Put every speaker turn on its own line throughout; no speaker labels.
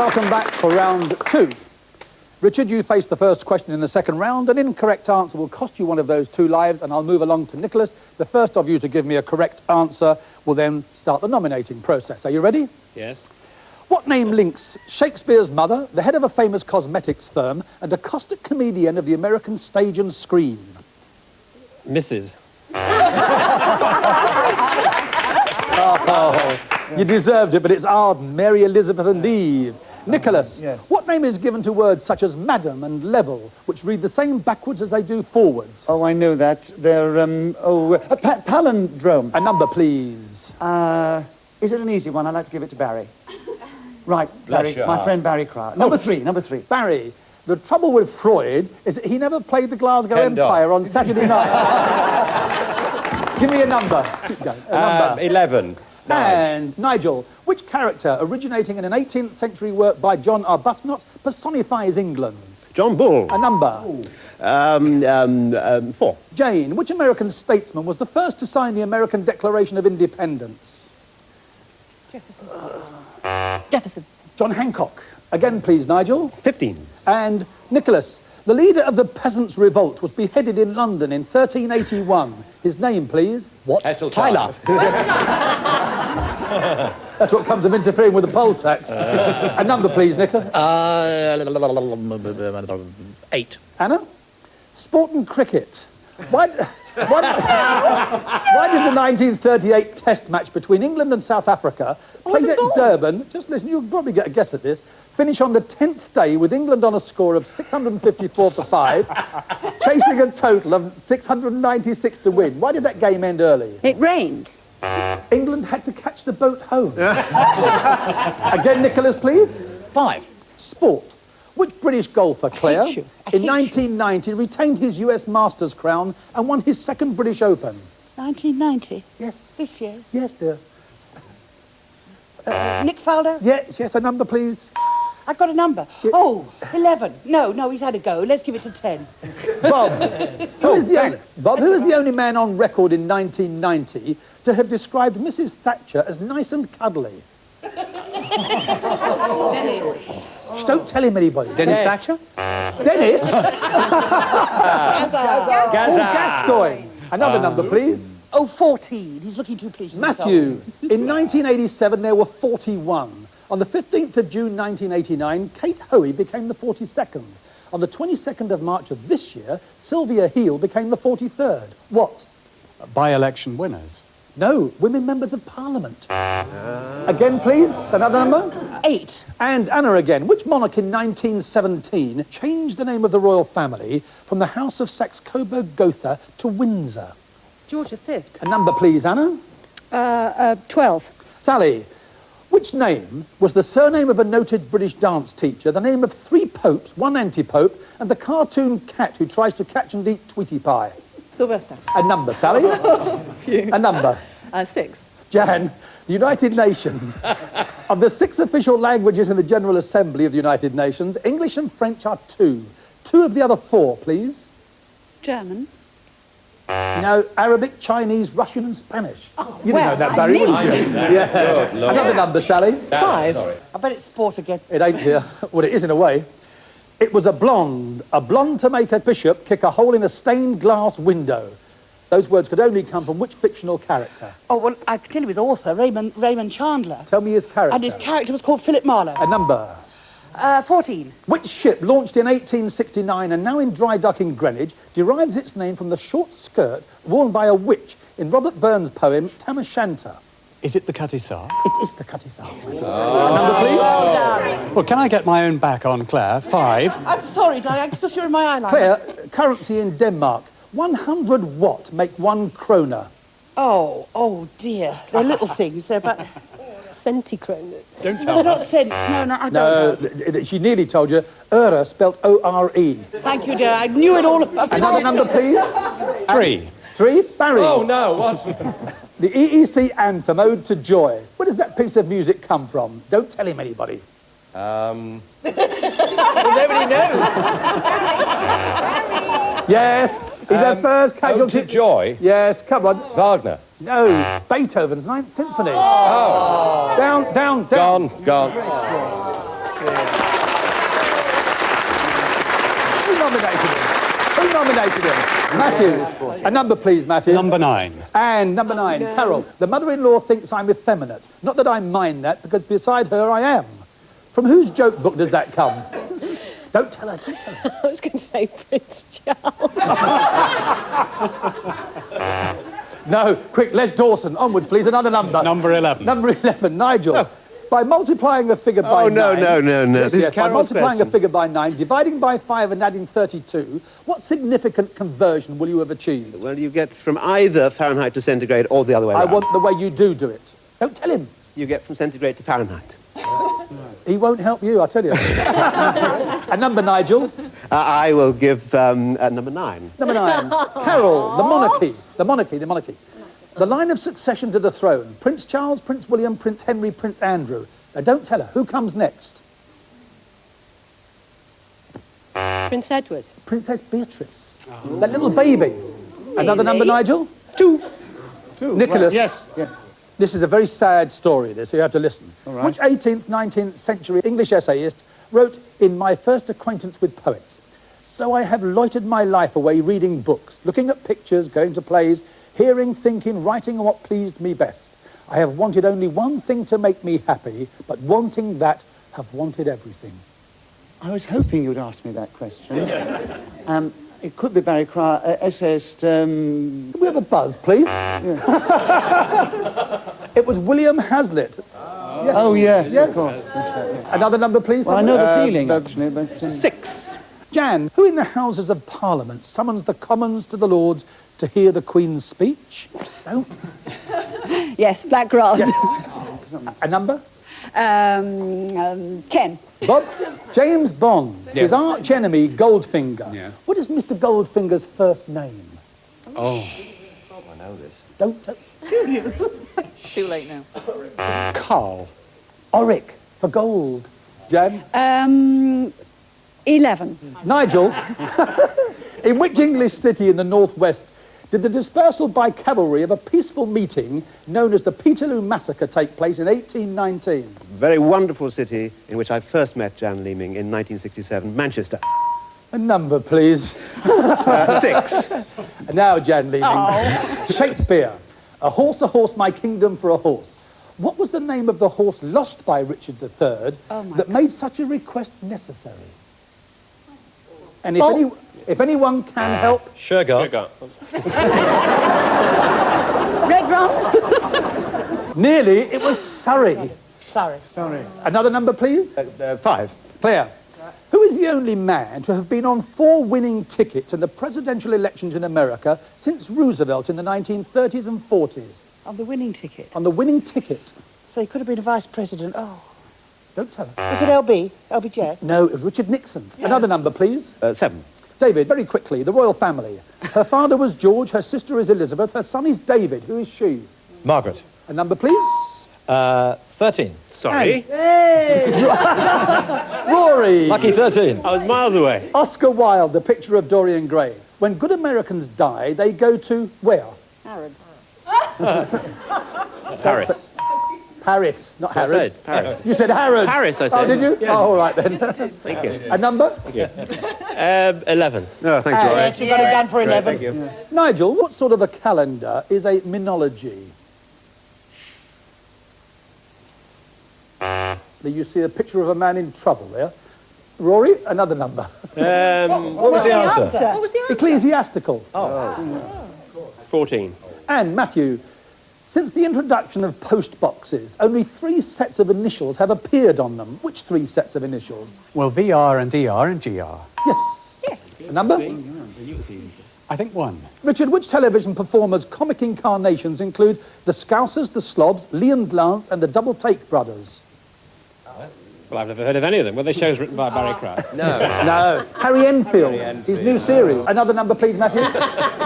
welcome back for round 2. Richard, you face the first question in the second round. An incorrect answer will cost you one of those 2 lives, and I'll move along to Nicholas. The first of you to give me a correct answer will then start the nominating process. Are you ready?
Yes.
What name links Shakespeare's mother, the head of a famous cosmetics firm, and a caustic comedian of the American stage and screen?
Mrs.
Oh, you deserved it, but it's Arden, Mary Elizabeth and Eve. Nicholas,
yes.
What name is given to words such as madam and level, which read the same backwards as they do forwards?
Oh, I know that. They're, a palindrome.
A number, please.
Is it an easy one? I'd like to give it to Barry. Right,
Bless
Barry,
your
my
heart.
friend Barry Crowder. Number 3, number 3.
Barry, the trouble with Freud is that he never played the Glasgow
Ken Dodd.
Empire on Saturday night. Give me a number. Keep going. A number.
11.
And Nigel, which character originating in an 18th century work by John Arbuthnot personifies England?
John Bull.
A number.
4.
Jane, which American statesman was the first to sign the American Declaration of Independence?
Jefferson.
John Hancock. Again, please, Nigel.
15.
And Nicholas, the leader of the Peasants' Revolt was beheaded in London in 1381. His name, please.
What? Tyler.
That's what comes of interfering with the poll tax. A number, please, Nicholas.
8.
Anna? Sport and cricket. Why did the 1938 Test match between England and South Africa, played at Durban, just listen, you'll probably get a guess at this, finish on the 10th day with England on a score of 654 for 5, chasing a total of 696 to win? Why did that game end early?
It rained.
England had to catch the boat home. Again, Nicholas, please.
5.
Sport. Which British golfer, Claire,
you.
in 1990 retained his US Masters crown and won his second British Open?
1990.
Yes.
This year.
Yes, dear.
Nick Faldo.
Yes, a number, please.
I've got a number. Oh, 11. No, he's had a go. Let's give it to 10.
Bob. Who is the only man on record in 1990 to have described Mrs. Thatcher as nice and cuddly?
Dennis.
Shh, don't tell him anybody.
Dennis Thatcher?
Dennis? Gascoigne. Another number, please.
Oh, 14. He's looking too pleased with himself.
Matthew. In 1987, there were 41. On the 15th of June 1989, Kate Hoey became the 42nd. On the 22nd of March of this year, Sylvia Heel became the 43rd. What?
By-election winners.
No, women members of Parliament. Again, please, another number.
8.
And Anna again. Which monarch in 1917 changed the name of the royal family from the House of Saxe-Coburg-Gotha to Windsor?
George V.
A number, please, Anna.
12.
Sally, which name was the surname of a noted British dance teacher, the name of 3 popes, 1 anti-pope, and the cartoon cat who tries to catch and eat Tweety Pie?
Sylvester.
A number, Sally. A number.
6.
Jan, the United Nations. Of the 6 official languages in the General Assembly of the United Nations, English and French are 2. 2 of the other 4, please.
German.
No, Arabic, Chinese, Russian and Spanish. You
well,
didn't know that, Barry,
I
wouldn't you? Yeah. Another number, Sally.
5. I bet it's sport again.
It ain't here. Well, it is in a way. It was a blonde to make a bishop kick a hole in a stained glass window. Those words could only come from which fictional character?
Oh, well, I can tell you his author, Raymond Chandler.
Tell me his character.
And his character was called Philip Marlowe.
A number.
14.
Which ship, launched in 1869 and now in dry dock in Greenwich, derives its name from the short skirt worn by a witch in Robert Burns' poem Tam O'Shanter?
Is it the Cutty Sark?
It is the Cutty Sark. A number, please.
Well, can I get my own back on Claire? 5.
I'm sorry, darling, because you're in my eyeliner.
Claire, currency in Denmark. 100 watt make 1 kroner.
Oh dear. They're little things, they're about...
Centikroner.
Don't
No,
tell
they're
her.
not cents. No, I don't
No,
know.
she nearly told you. Ure, spelt O-R-E.
Thank you, dear. I knew it all about...
Another number, please.
3.
3, Barry.
Oh, no, what?
The EEC anthem, Ode to Joy. Where does that piece of music come from? Don't tell him anybody.
Nobody knows.
Yes, he's our first
Ode
casualty.
to Joy?
Yes, come on.
Wagner.
No, Beethoven's Ninth Symphony. Oh. Down.
Gone.
Who nominated him? Who nominated him? Matthew. A number, please, Matthew.
Number 9.
And number 9, Carol. The mother-in-law thinks I'm effeminate. Not that I mind that, because beside her I am. From whose joke book does that come? Don't tell her, don't tell her.
I was going to say Prince Charles.
No, quick, Les Dawson. Onwards, please. Another number.
Number 11.
Number 11, Nigel.
No.
By multiplying a figure by 9...
no.
Yes,
This is
yes, by
Carol's
multiplying a
question.
figure by 9, dividing by 5 and adding 32, what significant conversion will you have achieved?
Well, you get from either Fahrenheit to centigrade or the other way
I
around.
want the way you do it. Don't tell him.
You get from centigrade to Fahrenheit.
He won't help you, I tell you. A number, Nigel.
I will give number 9.
Number 9. Carol, the monarchy. The monarchy, the monarchy. The line of succession to the throne. Prince Charles, Prince William, Prince Henry, Prince Andrew. Now, don't tell her. Who comes next?
Prince Edward.
Princess Beatrice. That little baby. Another number, Nigel?
2.
Nicholas.
Yes.
This is a very sad story, this, so you have to listen.
right.
Which 18th, 19th century English essayist wrote in My First Acquaintance with Poets? So I have loitered my life away reading books, looking at pictures, going to plays, hearing, thinking, writing what pleased me best. I have wanted only one thing to make me happy, but wanting that, have wanted everything.
I was hoping you'd ask me that question. It could be Barry Cryer, essayist...
Can we have a buzz, please? It was William Hazlitt. Yes.
Oh, yes,
Yes.
of course.
Another number, please.
Well, I know the feeling,
but-
actually, but...
6.
Jan, who in the Houses of Parliament summons the Commons to the Lords to hear the Queen's speech? Don't.
Yes, Black Rod.
Yes. A number?
10.
Bob? James Bond. His arch enemy, Goldfinger.
Yeah.
What is Mr. Goldfinger's first name?
Oh.
I know this.
Don't.
Too late now.
Carl.
Auric for gold. Jan?
11.
Nigel? In which English city in the northwest did the dispersal by cavalry of a peaceful meeting known as the Peterloo Massacre take place in 1819?
Very wonderful city in which I first met Jan Leeming in 1967, Manchester.
A number, please.
6.
And now, Jan Leeming. Shakespeare. A horse, my kingdom for a horse. What was the name of the horse lost by Richard III that made such a request necessary? And if anyone can help...
Sugar.
Red Rum.
Nearly, it was Surrey.
Sorry.
Another number, please.
5.
Claire. Who is the only man to have been on 4 winning tickets in the presidential elections in America since Roosevelt in the 1930s and 40s?
On the winning ticket.
On the winning ticket.
So he could have been a vice president. Oh.
Don't tell her.
Was it LB? LBJ?
No, it was Richard Nixon. Another number, please.
7.
David, very quickly, the royal family. Her father was George, her sister is Elizabeth, her son is David. Who is she?
Margaret.
A number, please.
13.
Sorry.
Rory.
Lucky 13.
I was miles away.
Oscar Wilde, The Picture of Dorian Gray. When good Americans die, they go to where?
Harrods.
Paris.
Paris, not
I
Harrods.
said Paris.
You said Harrods.
Paris, I
Oh,
said.
did you?
Yeah.
Oh, all right then.
Thank you.
A number?
11. No, thanks, Roy.
Yes, we've got it done for 11.
Thank you.
Nigel, what sort of a calendar is a minology? There you see a picture of a man in trouble there. Rory, another number.
What was the answer?
What was the answer?
Ecclesiastical.
14.
And Matthew, since the introduction of post boxes, only 3 sets of initials have appeared on them. Which 3 sets of initials?
Well, VR and ER and GR.
Yes. A number?
I think 1.
Richard, which television performers' comic incarnations include the Scousers, the Slobs, Lee and Lance, and the Double Take Brothers?
Well, I've never heard of any of them. Were they shows written by Barry Cryer?
No. Harry Enfield. His new series. Another number, please, Matthew.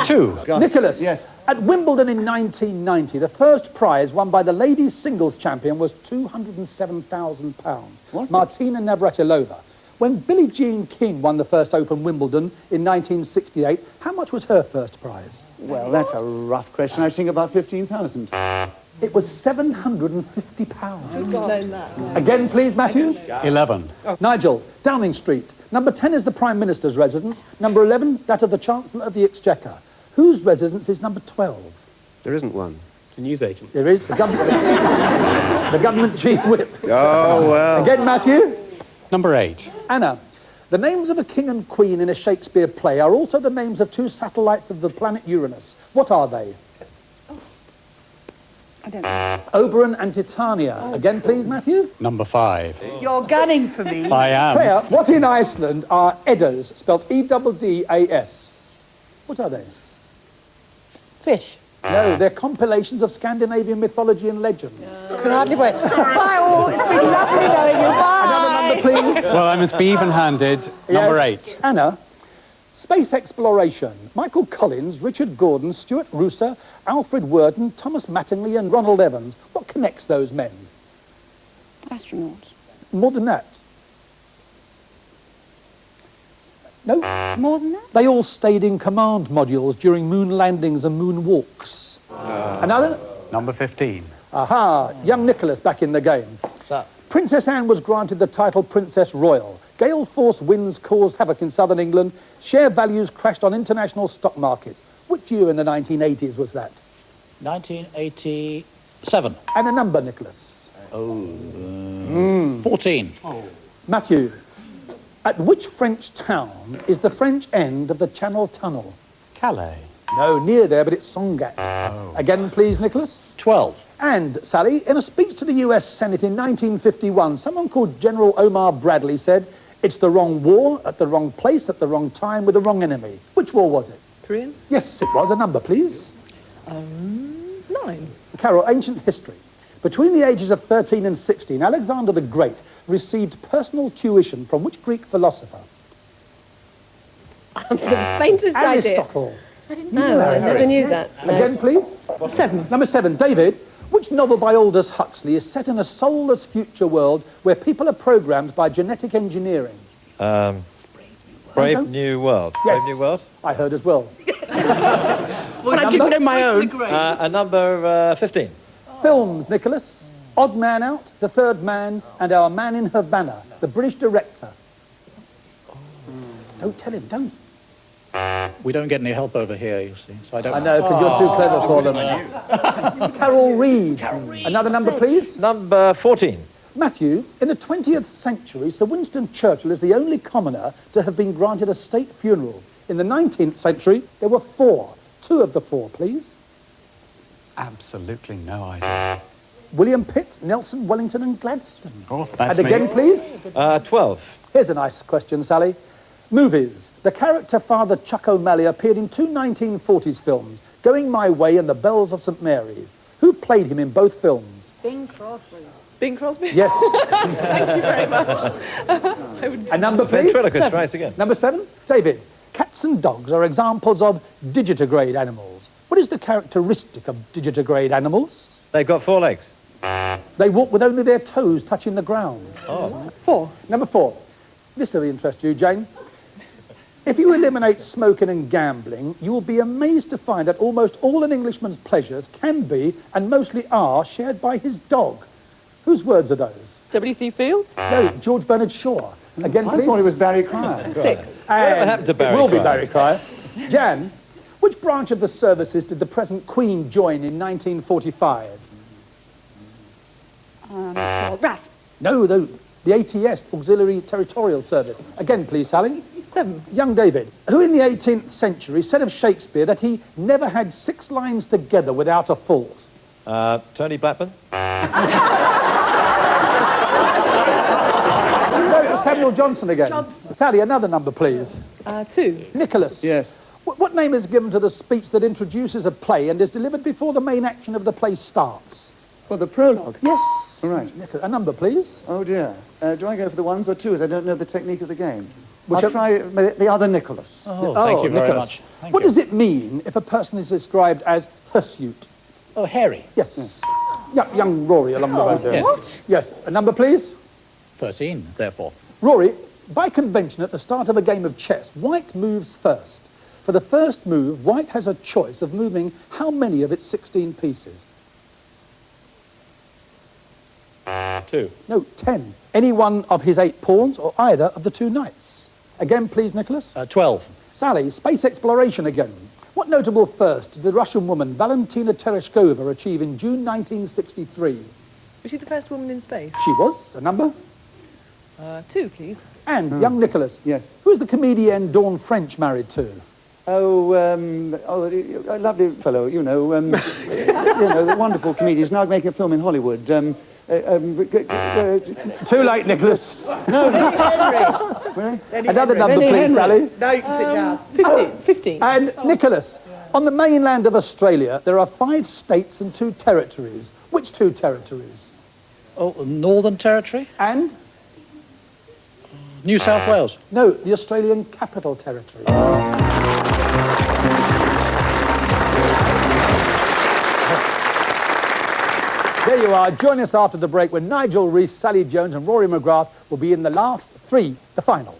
2.
Nicholas.
Yes.
At Wimbledon in 1990, the first prize won by the ladies' singles champion was £207,000.
Was it?
Martina Navratilova. When Billie Jean King won the first Open Wimbledon in 1968, how much was her first prize?
Well, that's a rough question. I think about 15,000.
It was £750. Again, please, Matthew.
11.
Nigel, Downing Street. Number 10 is the Prime Minister's residence. Number 11, that of the Chancellor of the Exchequer. Whose residence is number 12?
There isn't one.
The newsagent.
There is the government, the government chief whip.
Oh, well.
Again, Matthew.
Number 8.
Anna, the names of a king and queen in a Shakespeare play are also the names of two satellites of the planet Uranus. What are they?
I don't know.
Oberon and Titania. Again, please, Matthew.
Number 5.
You're gunning for me.
I am.
Claire, what in Iceland are Eddas, spelled E-D-D-A-S? What are they?
Fish.
No, they're compilations of Scandinavian mythology and legend.
Can hardly wait. Bye all. It's been lovely knowing you.
Another
Bye.
number, please.
Well, I must be even-handed. Number 8.
Anna, space exploration. Michael Collins, Richard Gordon, Stuart Rooser, Alfred Worden, Thomas Mattingly and Ronald Evans. What connects those men?
Astronauts.
More than that. No,
More than that?
they all stayed in command modules during moon landings and moon walks. Another?
Number 15.
Aha, young Nicholas back in the game. Princess Anne was granted the title Princess Royal. Gale force winds caused havoc in southern England. Share values crashed on international stock markets. Which year in the 1980s was that?
1987.
And a number, Nicholas.
14.
Matthew, at which French town is the French end of the Channel Tunnel?
Calais.
No, near there, but it's Sangatte. Again, please, Nicholas.
12.
And, Sally, in a speech to the US Senate in 1951, someone called General Omar Bradley said, it's the wrong war, at the wrong place, at the wrong time, with the wrong enemy. Which war was it?
Korean?
Yes, it was. A number, please.
9.
Carol, ancient history. Between the ages of 13 and 16, Alexander the Great received personal tuition from which Greek philosopher?
The faintest idea.
Aristotle.
No, I never knew that. No.
Again, please.
7.
Number 7, David. Which novel by Aldous Huxley is set in a soulless future world where people are programmed by genetic engineering?
Brave New World.
Yes.
Brave New World.
I heard as well.
Well, I didn't know my own.
A number 15.
Films, Nicholas. Odd Man Out, The Third Man, and Our Man in Havana, the British director. Don't tell him, don't.
We don't get any help over here, you see, so I don't...
I know, because you're too clever for them. Carol Reed. Another number, please.
Number 14.
Matthew, in the 20th century, Sir Winston Churchill is the only commoner to have been granted a state funeral. In the 19th century, there were 4. 2 of the 4, please.
Absolutely no idea.
William Pitt, Nelson, Wellington and Gladstone.
Oh, that's
And again,
me.
please.
12.
Here's a nice question, Sally. Movies. The character Father Chuck O'Malley appeared in 2 1940s films, Going My Way and The Bells of St Mary's. Who played him in both films?
Bing Crosby.
Bing Crosby?
Yes.
Thank you very much.
A number, please.
Ventriloquist strikes again.
Number 7, David. Cats and dogs are examples of digitigrade animals. What is the characteristic of digitigrade animals?
They've got 4 legs.
They walk with only their toes touching the ground.
4.
Number 4. This will interest you, Jane. If you eliminate smoking and gambling, you will be amazed to find that almost all an Englishman's pleasures can be, and mostly are, shared by his dog. Whose words are those?
W.C. Fields?
No, George Bernard Shaw. Again,
I
please.
thought it was Barry Cryer.
6.
And
happened to Barry
it will be
Cryer?
Barry Cryer. Jan, which branch of the services did the present Queen join in 1945?
RAF.
No, the ATS, Auxiliary Territorial Service. Again, please, Sally.
7.
Young David, who in the 18th century said of Shakespeare that he never had 6 lines together without a fault?
Tony Blackburn.
No, it was Samuel Johnson again. Sally, another number, please.
2.
Nicholas.
Yes.
What name is given to the speech that introduces a play and is delivered before the main action of the play starts?
Well, the prologue.
Yes.
All right.
A number, please.
Oh, dear. Do I go for the 1s or 2s? I don't know the technique of the game.
Whichever-
I'll try the other Nicholas.
Oh, thank you very
Nicholas.
much. Thank
What
you.
does it mean if a person is described as hirsute?
Oh, Harry.
Yes. Young Rory along the way there.
Yes.
Yes. A number, please.
13, therefore.
Rory, By convention, at the start of a game of chess, white moves first. For the first move, white has a choice of moving how many of its 16 pieces?
2.
No, 10. Any one of his 8 pawns or either of the 2 knights. Again, please, Nicholas.
12.
Sally, space exploration again. What notable first did the Russian woman Valentina Tereshkova achieve in June 1963?
Was she the first woman in space?
She was. A number?
2, please.
And, young Nicholas.
Yes.
Who's the comedian Dawn French married to?
Oh, a lovely fellow, you know, the wonderful comedian. He's now making a film in Hollywood.
Too late, Nicholas.
Really?
Another number, please, Sally.
No, you can sit down.
15.
And, Nicholas, on the mainland of Australia, there are 5 states and 2 territories. Which 2 territories?
Oh, Northern Territory?
And?
New South Wales?
No, the Australian Capital Territory. There you are. Join us after the break when Nigel Rees, Sally Jones and Rory McGrath will be in the last 3, the final.